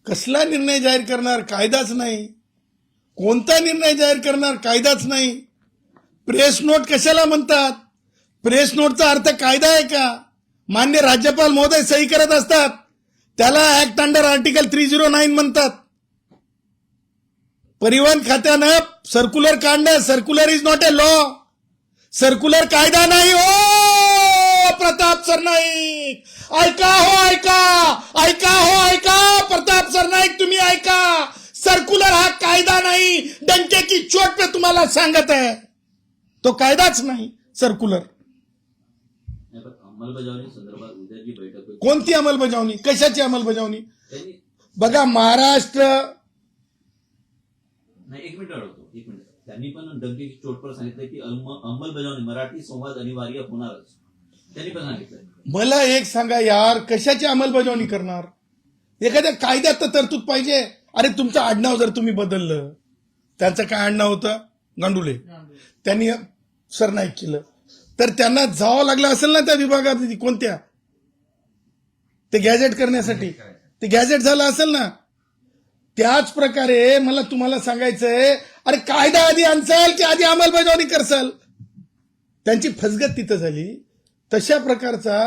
कसला निर्णय जाहीर करणार? कायदाच नाही. कोणता निर्णय जाहीर करणार? कायदाच नाही. प्रेस नोट कशाला म्हणतात? प्रेस नोटचा अर्थ कायदा आहे का? मान्य राज्यपाल महोदय सही करत असतात, त्याला ऍक्ट अंडर आर्टिकल 309 म्हणतात. परिवहन खात्यानं सर्क्युलर काढणं, circular is not a law. Circular कायदा नाही हो प्रताप सरनाईक. ऐका हो ऐका, ऐका हो ऐका प्रताप सरनाईक, तुम्ही ऐका. सर्क्युलर हा कायदा नाही. डंके की चोट पे तुम्हाला सांगत आहे, तो कायदाच नाही सर्क्युलर. अंमलबजावणी संदर्भात उद्या जी बैठक होईल, कोणती अंमलबजावणी? कशाची अंमलबजावणी? बघा महाराष्ट्र. नाही, एक मिनिट अडवतो, एक मिनिट. त्यांनी पण डंके की चोटवर सांगितलं की अंमलबजावणी मराठी संवाद अनिवार्य होणारच. त्यांनी पण सांगितलं. मला एक सांगा यार, कशाची अंमलबजावणी करणार? एखाद्या कायद्यात तर तरतूद पाहिजे. अरे तुमचं आडनाव जर तुम्ही बदललं, त्यांचं काय आडनाव होतं? गांडुले. त्यांनी सरनाईक केलं तर त्यांना जावं लागलं असेल ना त्या विभागात. कोणत्या? ते गॅजेट करण्यासाठी ते गॅजेट झालं असेल ना. त्याच प्रकारे मला तुम्हाला सांगायचंय, अरे कायदा आधी आणसाल की आधी अंमलबजावणी करसाल? त्यांची फसगत तिथं झाली. तशा प्रकारचा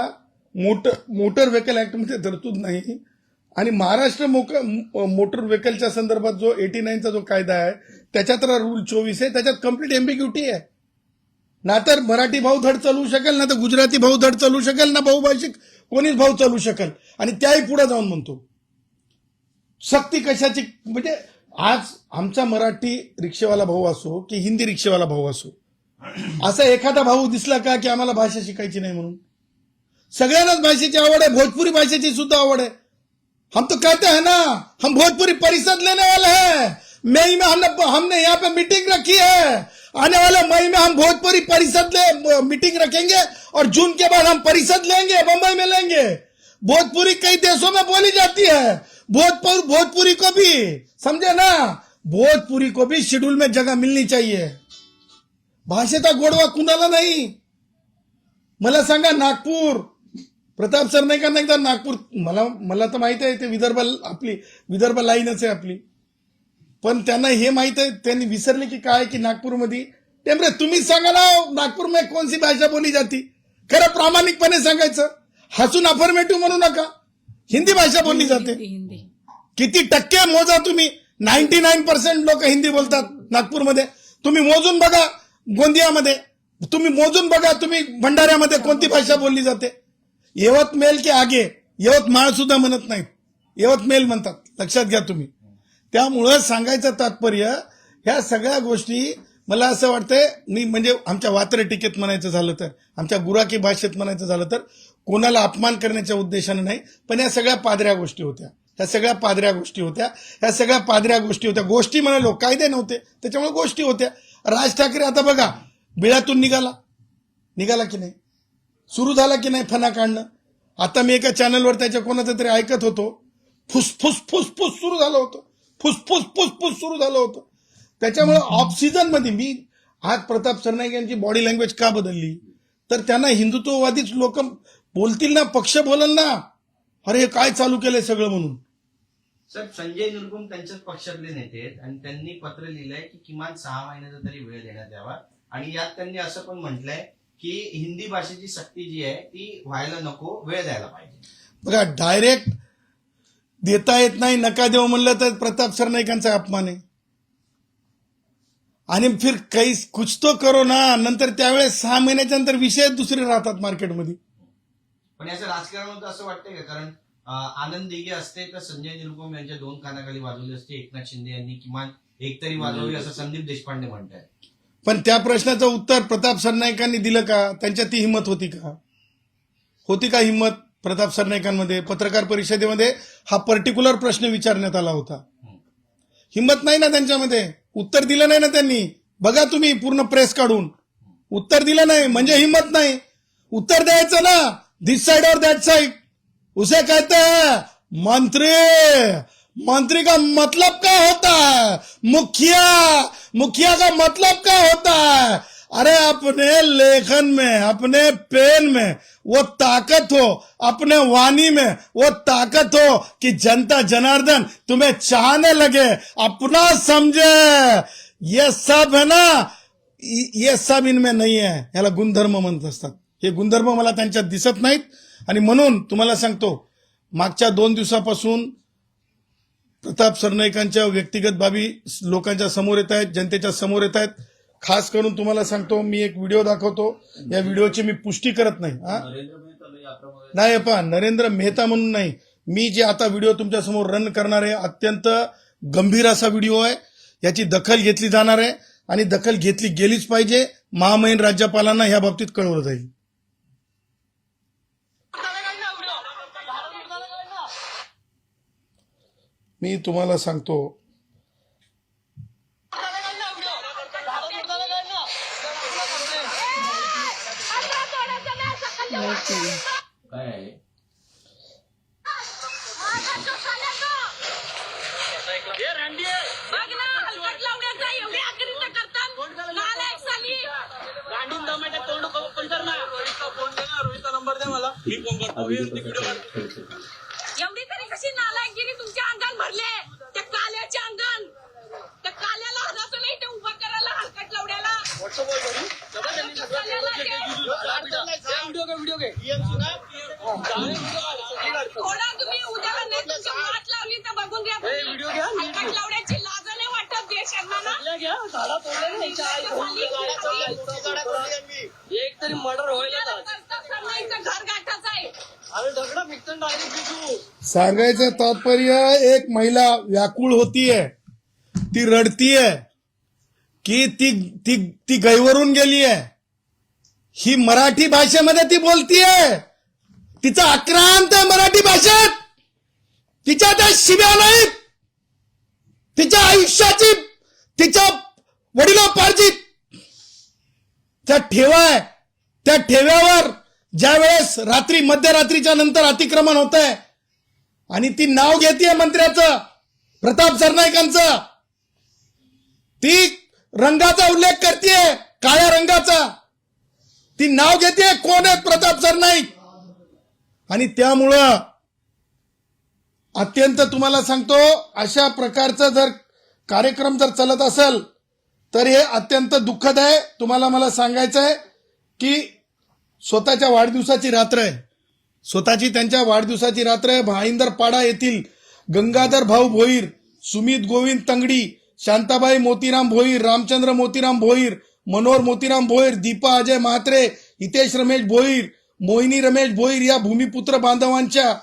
मोटर व्हेकल ऍक्ट मध्ये तरतूद नाही. आणि महाराष्ट्र मोटर व्हेकलच्या संदर्भात जो 89चा जो कायदा आहे त्याच्यात रूल 24 आहे, त्याच्यात कम्प्लीट एम्बिग्युटी आहे. ना तर मराठी भाऊ धड चालू शकेल, ना तर गुजराती भाऊ धड चालू शकेल, ना बहुभाषिक कोणीच भाऊ चालू शकेल. आणि त्याही पुढे जाऊन म्हणतो सक्ती कशाची? म्हणजे आज आमचा मराठी रिक्षेवाला भाऊ असो की हिंदी रिक्षेवाला भाऊ असो, असा एखादा भाऊ दिसला का की आम्हाला भाषा शिकायची नाही म्हणून? सगळ्यांनाच भाषेची आवड आहे, भोजपुरी भाषेची सुद्धा आवड आहे. हम तो कहते हैं ना, हम भोजपुरी परिषद लेने वाले हैं. मई में हमने यहाँ पे मीटिंग रखी है. आने वाले मई में हम भोजपुरी परिषद मीटिंग रखेंगे और जून के बाद हम परिषद लेंगे, बंबई में लेंगे. भोजपुरी कई देशों में बोली जाती है. भोजपुरी को भी समझे ना, भोजपुरी को भी शेड्यूल में जगह मिलनी चाहिए. भाषेचा गोडवा कुणाला नाही. मला सांगा नागपूर, प्रताप सरनाईकांना एकदा नागपूर, मला तर माहित आहे ते विदर्भ लाईनच आहे आपली, पण त्यांना हे माहित आहे, त्यांनी विसरले की काय की नागपूरमध्ये टेम्परे तुम्ही सांगा ना नागपूर में कौन सी भाषा बोली जाती? खरं प्रामाणिकपणे सांगायचं, हसून अफर्मेटिव्ह म्हणू नका. हिंदी भाषा बोलली जाते. किती टक्के मोजा तुम्ही? 99% लोक हिंदी बोलतात नागपूरमध्ये. तुम्ही मोजून बघा गोंदियामध्ये, तुम्ही मोजून बघा तुम्ही भंडाऱ्यामध्ये कोणती भाषा बोलली जाते. यवतमेल के आगे यवतमाळ सुद्धा म्हणत नाहीत, यवतमेल म्हणतात. लक्षात घ्या तुम्ही. त्यामुळं सांगायचं तात्पर्य ह्या सगळ्या गोष्टी मला असं वाटतंय, मी म्हणजे आमच्या वात्रे टिकेत म्हणायचं झालं तर, आमच्या गुराकी भाषेत म्हणायचं झालं तर, कोणाला अपमान करण्याच्या उद्देशाने नाही, पण या सगळ्या पादऱ्या गोष्टी होत्या. ह्या सगळ्या पादऱ्या गोष्टी होत्या. ह्या सगळ्या पादऱ्या गोष्टी होत्या. गोष्टी म्हणालो, कायदे नव्हते, त्याच्यामुळे गोष्टी होत्या. राज ठाकरे आता बघा बिळातून निघाला की नाही? सुरू झाला की नाही फना काढणं? आता मी एका चॅनलवर त्याच्या कोणाचं तरी ऐकत होतो, फुसफुस फुसफुस सुरू झालं होतं, फुसफुस फुसफुस सुरू झालं होतं. त्याच्यामुळे ऑफ सीझन मध्ये मी आज प्रताप सरनाईक यांची बॉडी लँग्वेज का बदलली, तर त्यांना हिंदुत्ववादीच लोक बोलतील ना, पक्ष बोलल ना, अरे हे काय चालू केलंय सगळं म्हणून. सर, संजय निरुपम त्यांच्याच पक्षातले नेते आहेत आणि त्यांनी पत्र लिहिलंय की किमान 6 महिन्याचा तरी वेळ देण्यात यावा. आणि यात त्यांनी असं पण म्हटलंय की हिंदी भाषेची सक्ती जी आहे ती व्हायला नको, वेळ द्यायला पाहिजे. बघा, डायरेक्ट देता येत नाही, नका देऊ म्हणलं तर प्रताप सरनाईकांचा अपमान आहे. आणि फिर काही कुछ तो करो ना, नंतर त्यावेळेस 6 महिन्याच्या नंतर विषय दुसरे राहतात मार्केटमध्ये. पण याचं राजकारण होतं असं वाटतंय का? कारण आनंद दिघे असते तर संजय निरुपम यांच्या 2 कानाखाली वाजवली असते, एकनाथ शिंदे यांनी किमान एक तरी वाजवली असं संदीप देशपांडे म्हणतात. पण त्या प्रश्नाचं उत्तर प्रताप सरनाईकांनी दिलं का? त्यांच्यात ती हिंमत होती का? होती का हिंमत प्रताप सरनाईकांमध्ये? पत्रकार परिषदेमध्ये हा पर्टिक्युलर प्रश्न विचारण्यात आला होता. हिंमत नाही ना त्यांच्यामध्ये, उत्तर दिलं नाही ना त्यांनी. बघा तुम्ही पूर्ण प्रेस काढून, उत्तर दिलं नाही म्हणजे हिंमत नाही. उत्तर द्यायचं ना, दिस साइड और दैट साइड, उसे कहते हैं मंत्री. मंत्री का मतलब क्या होता है? मुखिया का मतलब क्या होता है? अरे अपने लेखन में, अपने पेन में वो ताकत हो, अपने वाणी में वो ताकत हो कि जनता जनार्दन तुम्हें चाहने लगे, अपना समझे. ये सब है ना, ये सब इनमें नाही आहे. याला गुणधर्म म्हणत असतात. हे गुणधर्म मला त्यांच्यात दिसत नाहीत. आणि म्हणून तुम्हाला सांगतो, मागच्या 2 दिवसापासून प्रताप सरनाईकांच्या व्यक्तिगत बाबी लोकांच्या समोर येत आहेत, जनतेच्या समोर येत आहेत. खास करून तुम्हाला सांगतो, मी एक व्हिडिओ दाखवतो. या व्हिडिओची मी पुष्टी करत नाही. नरेंद्र मेहता याप्रमाणे नाही पहा, नरेंद्र मेहता म्हणून नाही, मी जे आता व्हिडिओ तुमच्या समोर रन करणार आहे अत्यंत गंभीर असा व्हिडिओ आहे. याची दखल घेतली जाणार आहे आणि दखल घेतली गेलीच पाहिजे. महामहिम राज्यपालांना या बाबतीत कळवलं जाईल. मी तुम्हाला सांगतो, काय आहे एवढी तरी कशी नालायकगिरी तुमच्या अंगात भरले, त्या काल्याच्या अंगण, त्या काल्याला हदासला इथे उभा करायला हलकट लावड्याला थोडा तुम्ही उद्याला नाही तुमची वाट लावली तर बघून घ्या. हलकट लावड्याची लाज नाही वाटत देशांना ना. एक तरी मर्डर व्हायला घर गाठाच आहे. अरे दगडा फिक्सन डायरेक्ट सांगायचं तात्पर्य, एक महिला व्याकुळ होतीये, ती रडतीये की ती गैवरून गेलीये. ही मराठी भाषेमध्ये ती बोलतीये, तिचा आक्रांत आहे मराठी भाषेत, तिच्या त्या शिव्या नाहीत, तिच्या आयुष्याची, तिच्या वडिलोपार्जित त्या ठेवा आहे. त्या ठेव्यावर ज्या वेळेस रात्री मध्यरात्रीच्या नंतर अतिक्रमण होत आहे आणि ती नाव घेतेय मंत्र्याचं, प्रताप सरनाईकांचं, ती रंगाचा उल्लेख करतेय, काळ्या रंगाचा, ती नाव घेतेय कोण आहेत प्रताप सरनाईक. आणि त्यामुळं अत्यंत तुम्हाला सांगतो, अशा प्रकारचा जर कार्यक्रम जर चालत असेल तर हे अत्यंत दुःखद आहे. तुम्हाला मला सांगायचं आहे की स्वतःच्या वाढदिवसाची रात्र आहे, स्वतःची त्यांच्या वाढदिवसाची रात्र आहे. भाईंदरपाडा येथील गंगाधर भाऊ भोईर, सुमित गोविंद तंगडी, शांताबाई मोतीराम भोईर, रामचंद्र मोतीराम भोईर, मनोहर मोतीराम भोईर, दीपा अजय म्हात्रे, हितेश रमेश भोईर, मोहिनी रमेश भोईर या भूमिपुत्र बांधवांच्या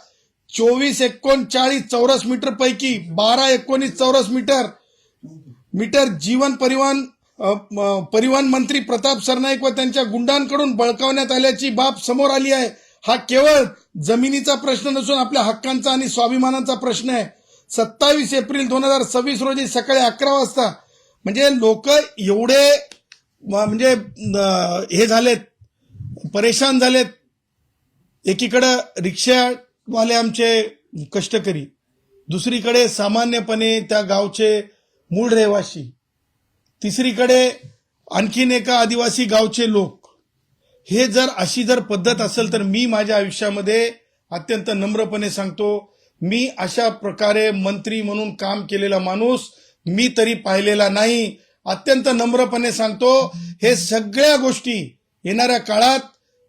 24-39 चौरस मीटर पैकी 12-19 चौरस मीटर जीवन परिवहन मंत्री प्रताप सरनाईक व त्यांच्या गुंडांकडून बळकावण्यात आल्याची बाब समोर आली आहे. हा केवळ जमिनीचा प्रश्न नसून आपल्या हक्कांचा आणि स्वाभिमानाचा प्रश्न आहे. 27 एप्रिल 2026 रोजी सकाळी 11 वाजता म्हणजे लोक एवढे म्हणजे हे झालेत, परेशान झालेत. एकीकडे रिक्षावाले आमचे कष्टकरी, दुसरीकडे सामान्यपणे त्या गावचे मूळ रहिवासी, तिसरीकडे आणखीन एका आदिवासी गावचे लोक. हे जर अशी जर पद्धत असेल तर मी माझ्या आयुष्यामध्ये अत्यंत नम्रपणे सांगतो, मी अशा प्रकारे मंत्री म्हणून काम केलेला माणूस मी तरी पाहिलेला नाही. अत्यंत नम्रपणे सांगतो, हे सगळ्या गोष्टी येणाऱ्या काळात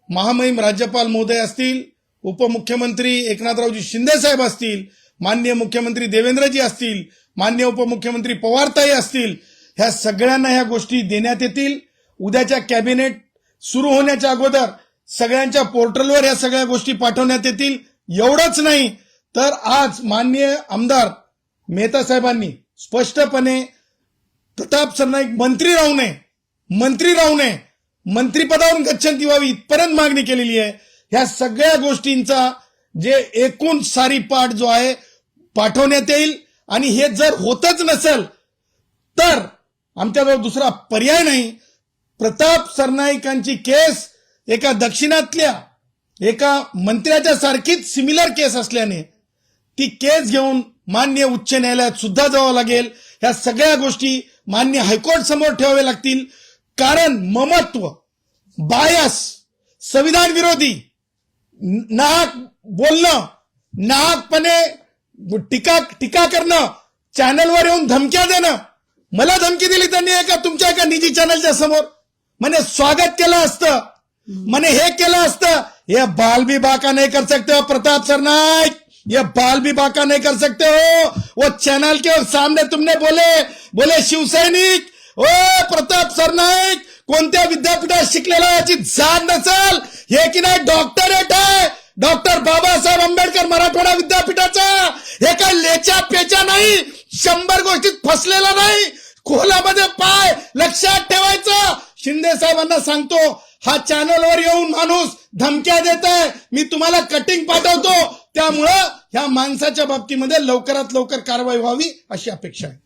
महामहिम राज्यपाल महोदय असतील, उपमुख्यमंत्री एकनाथरावजी शिंदे साहेब असतील, माननीय मुख्यमंत्री देवेंद्रजी असतील, माननीय उपमुख्यमंत्री पवारताई असतील, ह्या सगळ्यांना ह्या गोष्टी देण्यात येतील. उद्याच्या कॅबिनेट सुरू होण्याच्या अगोदर सगळ्यांच्या पोर्टलवर ह्या सगळ्या गोष्टी पाठवण्यात येतील. एवढंच नाही तर आज माननीय आमदार मेहता साहेबांनी स्पष्टपणे प्रताप सरनाईक मंत्री राहू नये, मंत्रिपदावरून गच्छंती व्हावी इथपर्यंत मागणी केलेली आहे. ह्या सगळ्या गोष्टींचा जे एकूण सारी पाठ जो आहे पाठवण्यात येईल. आणि हे जर होतच नसेल तर आमच्याजवळ दुसरा पर्याय नाही. प्रताप सरनाईकांची केस एका दक्षिणातल्या एका मंत्र्याच्या सारखीच सिमिलर केस असल्याने ती केस घेऊन मान्य उच्च न्यायालयात सुद्धा जावं लागेल. ह्या सगळ्या गोष्टी मान्य हायकोर्ट समोर ठेवाव्या लागतील. कारण ममत्व, बायस, संविधान विरोधी, नाहक बोलणं, नाहकपणे टीका करणं, चॅनलवर येऊन धमक्या देणं. मला धमकी दिली त्यांनी एका तुमच्या एका निजी चॅनलच्या समोर. म्हणे स्वागत केलं असतं, मैंने हे केलं असतं. ये बाल भी बाका नहीं कर सकते हो प्रताप सरनाईक, ये बाल भी बाका नहीं कर सकते हो. वो चैनल के सामने तुमने बोले शिवसैनिक. ओ प्रताप सरनाईक, कोणत्या विद्यापीठात शिकलेला याची जाण नसेल. हे की नाही डॉक्टरेट आहे, डॉक्टर बाबासाहेब आंबेडकर मराठवाडा विद्यापीठाचा. हे काय लेचा पेचा नाही, 100 गोष्टीत फसलेला नाही. खोलामध्ये पाय, लक्षात ठेवायचं. शिंदे साहेबांना सांगतो, हा चॅनलवर येऊन माणूस धमक्या देत आहे, मी तुम्हाला कटिंग पाठवतो. त्यामुळं ह्या माणसाच्या बाबतीमध्ये लवकरात लवकर कारवाई व्हावी अशी अपेक्षा आहे.